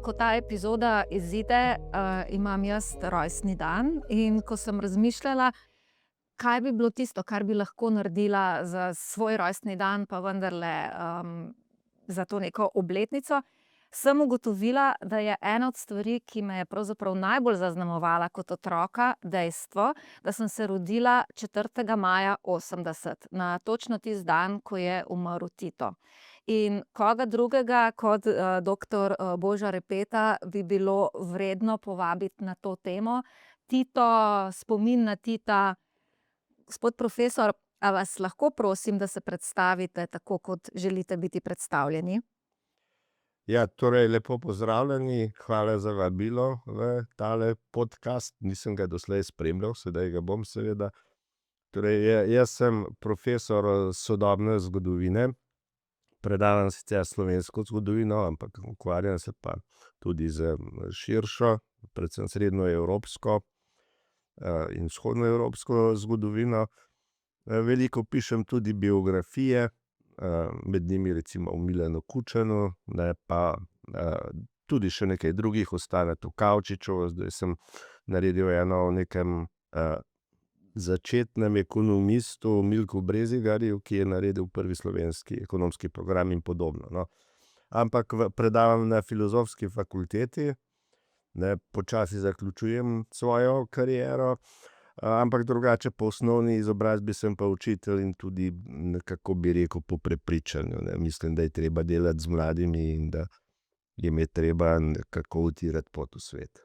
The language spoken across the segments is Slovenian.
Ko ta epizoda izide, imam jaz rojstni dan in ko sem razmišljala, kaj bi bilo tisto, kar bi lahko naredila za svoj rojstni dan, pa vendarle, za to neko obletnico, sem ugotovila, da je ena od stvari, ki me je pravzaprav najbolj zaznamovala kot otroka, dejstvo, da sem se rodila 4. maja 80, na točno tisti dan, ko je umrl Tito. In koga drugega kot, doktor, Boža Repeta bi bilo vredno povabiti na to temo. Tito, spomin na Tita. Gospod profesor, a vas lahko prosim, da se predstavite tako, kot želite biti predstavljeni? Ja, torej lepo pozdravljeni, hvala za vabilo v tale podcast. Nisem ga doslej spremljal, sedaj ga bom seveda. Torej, jaz sem profesor sodobne zgodovine, predavam sicer slovensko zgodovino, ampak ukvarjam se pa tudi z širšo, predvsem srednjeevropsko, in vzhodnoevropsko zgodovino. Veliko pišem tudi biografije, med njimi recimo o Milanu Kučanu, ne, pa tudi še nekaj drugih, o Stanetu Kavčiču. Zdaj sem naredil eno o nekem začetnem ekonomistu Milku Brezigarju, ki je naredil prvi slovenski ekonomski program in podobno, no. Ampak predavam na Filozofski fakulteti, ne, počasi zaključujem svojo kariero, ampak drugače po osnovni izobrazbi sem pa učitelj in tudi nekako bi rekel po prepričanju, ne. Mislim, da je treba delati z mladimi in da jim je treba nekako utirati pot v svet.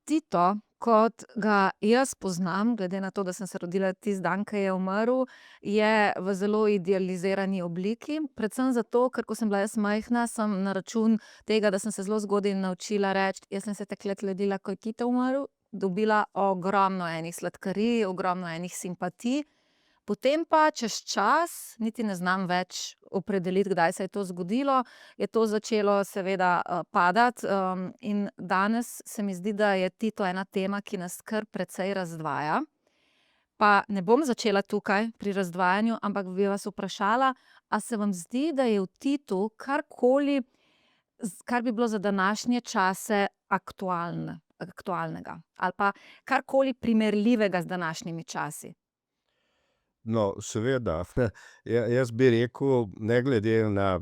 Tito, kot ga jaz poznam, glede na to, da sem se rodila tisti dan, ko je umrl, je v zelo idealizirani obliki. Predvsem zato, ker ko sem bila jaz majhna, sem na račun tega, da sem se zelo zgodaj naučila reči: "Jaz sem se takrat rodila, ko je Tito umrl", dobila ogromno enih sladkarij, ogromno enih simpatij. Potem pa čez čas, niti ne znam več opredeliti, kdaj se je to zgodilo, je to začelo seveda, padati, in danes se mi zdi, da je Tito ena tema, ki nas kar precej razdvaja. Pa ne bom začela tukaj pri razdvajanju, ampak bi vas vprašala, a se vam zdi, da je v Titu karkoli, kar bi bilo za današnje čase aktualnega, ali pa karkoli primerljivega z današnjimi časi? No, seveda, jaz bi rekel, ne glede na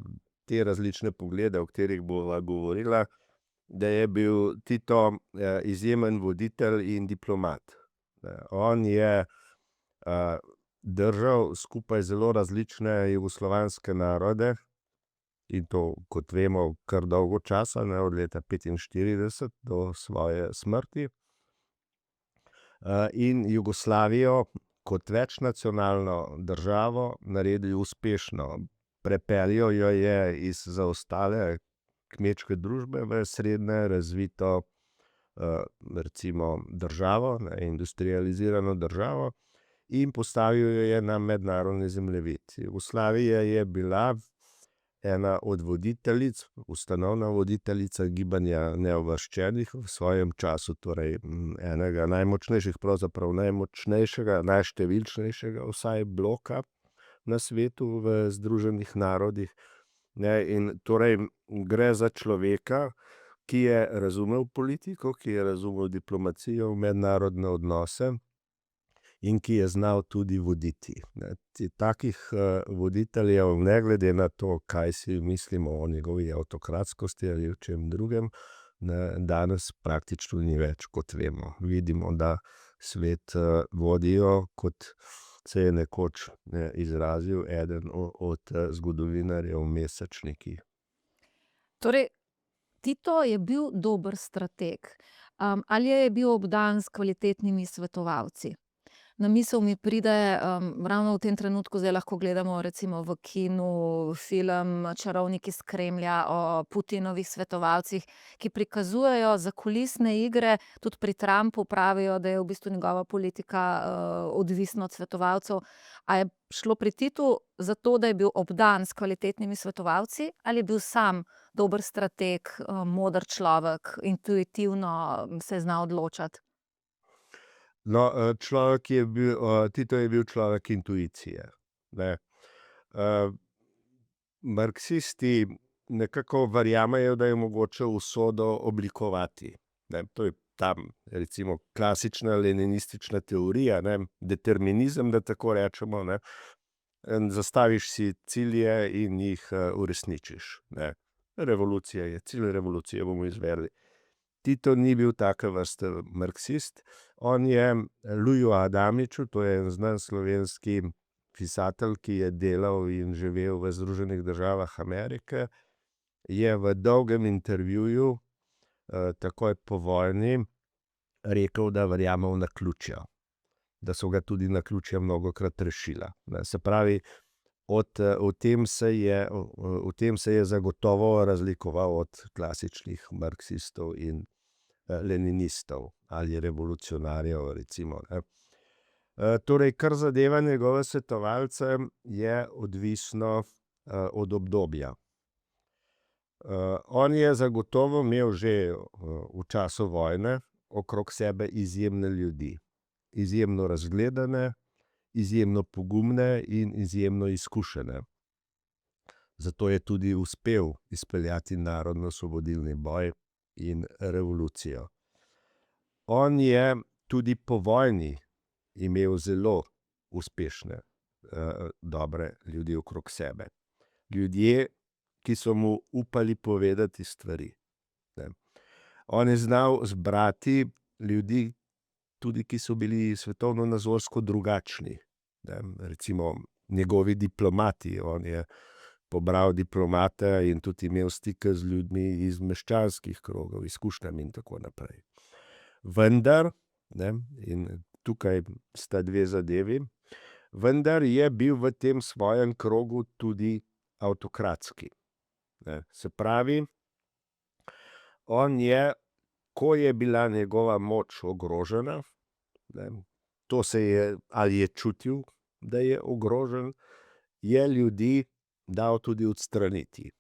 te različne poglede, o katerih bova govorila, da je bil Tito, izjemen voditelj in diplomat. On je, držal skupaj zelo različne jugoslovanske narode, in to, kot vemo, kar dolgo časa, ne, od leta 1945 do svoje smrti. In Jugoslavijo kot večnacionalno državo naredil uspešno. Prepeljal jo je iz zaostale kmečke družbe v srednje razvito, recimo državo, ne, industrializirano državo, in postavil jo je na mednarodni zemljevid. Jugoslavija je bila ena od voditeljic, ustanovna voditeljica gibanja neuvrščenih v svojem času, torej enega najmočnejših, pravzaprav najmočnejšega, najštevilčnejšega vsaj bloka na svetu v Združenih narodih. Ne, in torej gre za človeka, ki je razumel politiko, ki je razumel diplomacijo, mednarodne odnose in ki je znal tudi voditi, ne. Takih voditeljev, ne glede na to, kaj si mislimo o njegovi avtokratskosti ali o čem drugem, ne, danes praktično ni več, kot vemo. Vidimo, da svet vodijo, kot se je nekoč, izrazil eden od zgodovinarjev, mesečniki. Torej, Tito je bil dober strateg. Ali je bil obdan s kvalitetnimi svetovalci? Na misel mi pride, ravno v tem trenutku, zdaj lahko gledamo recimo v kinu film Čarovnik iz Kremlja o Putinovih svetovalcih, ki prikazujejo zakulisne igre. Tudi pri Trumpu pravijo, da je v bistvu njegova politika, odvisna od svetovalcev. A je šlo pri Titu za to, da je bil obdan s kvalitetnimi svetovalci, ali je bil sam dober strateg, moder človek, intuitivno se zna odločati? No, Tito je bil človek intuicije, ne. Marksisti nekako verjamejo, da je mogoče usodo oblikovati. Ne, to je tam recimo klasična leninistična teorija, ne, determinizem, da tako rečemo, ne. Zastaviš si cilje in jih uresničiš, ne. Revolucija je cilj, revolucijo bomo izvedli. Tito ni bil take vrste marksist. On je Luju Adamiču, to je en znan slovenski pisatelj, ki je delal in živel v Združenih državah Amerike, je v dolgem intervjuju takoj po vojni rekel, da verjame v naključja. Da so ga tudi naključja mnogokrat rešila. Se pravi, v tem se je zagotovo razlikoval od klasičnih marksistov in leninistov ali revolucionarjev, recimo, ne. Torej, kar zadeva njegove svetovalce, je odvisno od obdobja. On je zagotovo imel že v času vojne okrog sebe izjemne ljudi. Izjemno razgledane, izjemno pogumne in izjemno izkušene. Zato je tudi uspel izpeljati narodnoosvobodilni boj in revolucijo. On je tudi po vojni imel zelo uspešne, dobre ljudi okrog sebe. Ljudje, ki so mu upali povedati stvari, ne. On je znal zbrati ljudi, tudi ki so bili svetovnonazorsko drugačni, ne. Recimo njegovi diplomati, on je pobral diplomate in tudi imel stike z ljudmi iz meščanskih krogov, izkušnjami in tako naprej. Vendar, ne, in tukaj sta dve zadevi, vendar je bil v tem svojem krogu tudi avtokratski. Ne, se pravi, on je, ko je bila njegova moč ogrožena, ne, to se je, ali je čutil, da je ogrožen, je ljudi dal tudi odstraniti.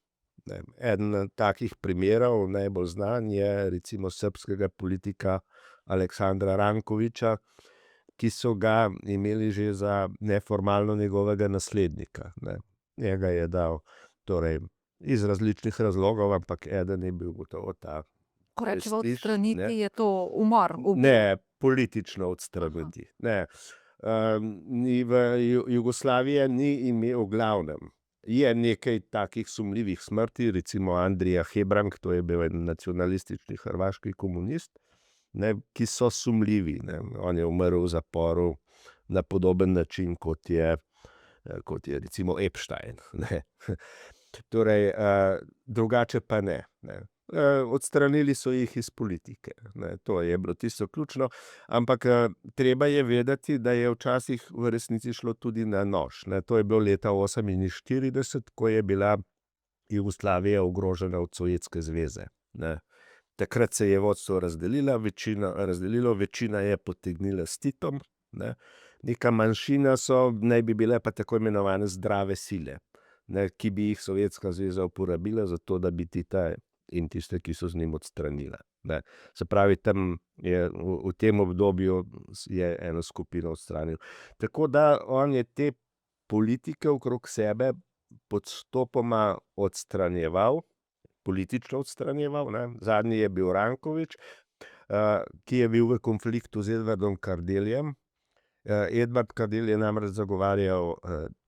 Ne, eden takih primerov, najbolj znan, je recimo srbskega politika Aleksandra Rankovića, ki so ga imeli že za neformalno njegovega naslednika, ne. Njega je dal, torej iz različnih razlogov, ampak eden je bil gotovo ta. Ko rečeva prestiž, odstraniti, ne. je to umor. Ne, politično odstraniti. Ne. V Jugoslavija ni imel, v glavnem, je nekaj takih sumljivih smrti, recimo Andrija Hebrang, to je bil en nacionalistični hrvaški komunist, ne, ki so sumljivi, ne. On je umrl v zaporu na podoben način, kot je recimo Epstein, ne. Torej, drugače pa ne, ne. Odstranili so jih iz politike, ne, to je bilo tisto ključno, ampak treba je vedeti, da je včasih v resnici šlo tudi na nož, ne. To je bilo leta 1948, ko je bila Jugoslavija ogrožena od Sovjetske zveze, ne. Takrat se je vodstvo razdelilo, večina je potegnila s Titom, ne. Neka manjšina naj bi bile pa tako imenovane zdrave sile, ne, ki bi jih Sovjetska zveza uporabila za to, da bi Tita in tiste, ki so z njim, odstranila, ne. Se pravi, tam je v tem obdobju je eno skupino odstranil. Tako da on je te politike okrog sebe postopoma odstranjeval, politično odstranjeval, ne. Zadnji je bil Ranković, ki je bil v konfliktu z Edvardom Kardeljem. Edvard Kardelj je namreč zagovarjal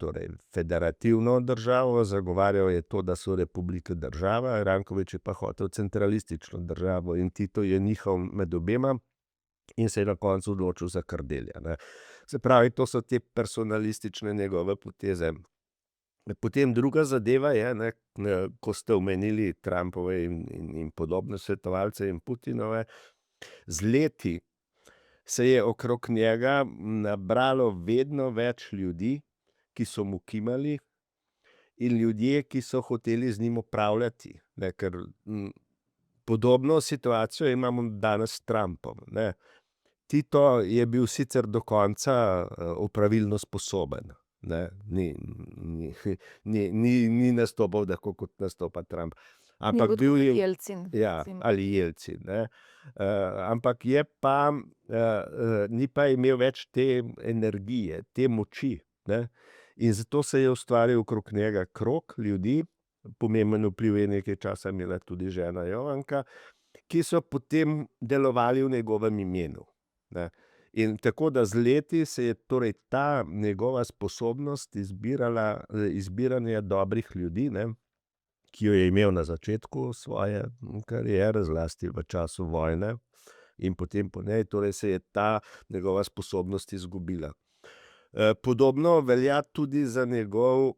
torej federativno državo, zagovarjal je to, da so republike država, Ranković je pa hotel centralistično državo in Tito je nihal med obema in se je na koncu odločil za Kardelja, ne. Se pravi, to so te personalistične njegove poteze. Potem druga zadeva je, ne, ko ste omenili Trumpove in podobne svetovalce in Putinove, z leti se je okrog njega nabralo vedno več ljudi, ki so mu kimali, in ljudje, ki so hoteli z njim upravljati, ne, ker podobno situacijo imamo danes s Trumpom, ne. Tito je bil sicer do konca opravilno sposoben, ne, ni nastopal tako, kot nastopa Trump. Ampak bil je Jelcin. Ja, ali Jelcin, ne. Ampak je pa, ni pa imel več te energije, te moči, ne. In zato se je ustvaril okrog njega krog ljudi, pomemben vpliv je nekaj časa imela tudi žena Jovanka, ki so potem delovali v njegovem imenu, ne. In tako da z leti se je torej ta njegova sposobnost izbiranja dobrih ljudi, ne, ki jo je imel na začetku svoje kariere, zlasti v času vojne in potem po njej, torej se je ta njegova sposobnost izgubila. Podobno velja tudi za njegov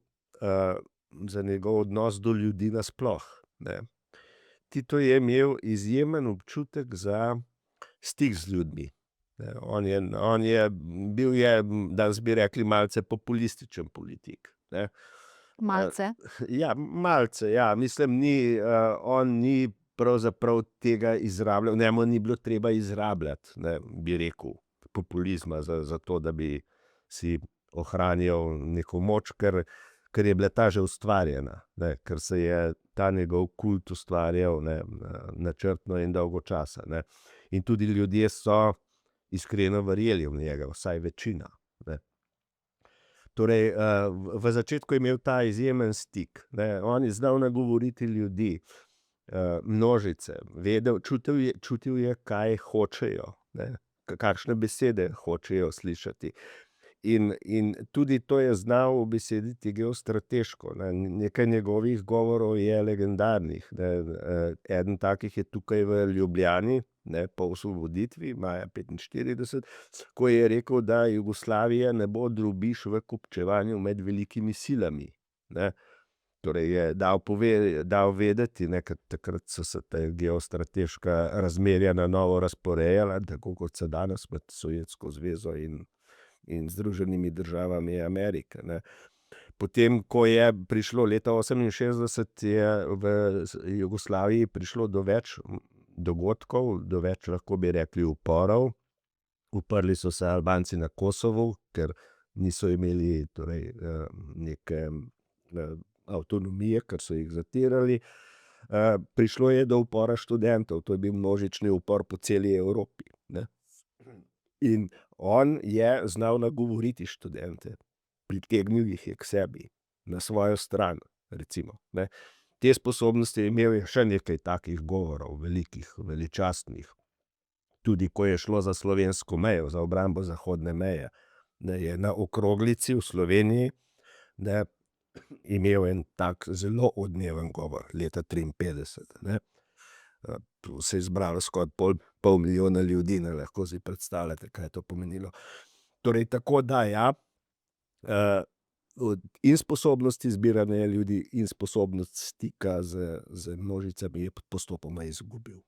odnos do ljudi nasploh, ne. Tito je imel izjemen občutek za stik z ljudmi, ne. Bil je, danes bi rekli, malce populističen politik, ne. Malce. Ja, malce, ja. Mislim, on ni pravzaprav tega izrabljal, njemu ni bilo treba izrabljati, ne, bi rekel, populizma za to, da bi si ohranjal neko moč, ker je bila ta že ustvarjena, ne, ker se je ta njegov kult ustvarjal, ne, načrtno in dolgo časa, ne. In tudi ljudje so iskreno verjeli v njega, vsaj večina, ne. Torej, v začetku je imel ta izjemen stik, ne. On je znal nagovoriti ljudi, množice, čutil je, kaj hočejo, ne, kakšne besede hočejo slišati. In tudi to je znal ubesediti geostrateško, ne. Nekaj njegovih govorov je legendarnih, ne. Eden takih je tukaj v Ljubljani, ne, po osvoboditvi maja 1945, ko je rekel, da Jugoslavija ne bo drobiž v kupčevanju med velikimi silami, ne. Torej je dal vedeti, ne, ker takrat so se ta geostrateška razmerja na novo razporejala, tako kot se danes med Sovjetsko zvezo in Združenimi državami Amerike, ne. Potem, ko je prišlo leta 1968, je v Jugoslaviji prišlo do več dogodkov, do več, lahko bi rekli, uporov. Uprli so se Albanci na Kosovu, ker niso imeli torej, neke avtonomije, ker so jih zatirali. Prišlo je do upora študentov, to je bil množični upor po celi Evropi, ne. In on je znal nagovoriti študente, pritegnil jih je k sebi, na svojo stran, recimo, ne. Te sposobnosti je imel še nekaj takih govorov, velikih, veličastnih. Tudi ko je šlo za slovensko mejo, za obrambo zahodne meje, ne, je na okroglici v Sloveniji, ne, imel en tak zelo odmeven govor leta 1953, ne. Tu se je zbralo skoraj pol milijona ljudi, ne, lahko si predstavljate, kaj je to pomenilo. Torej, tako da ja, in sposobnost izbiranja ljudi in sposobnost stika z množicami je postopoma izgubil.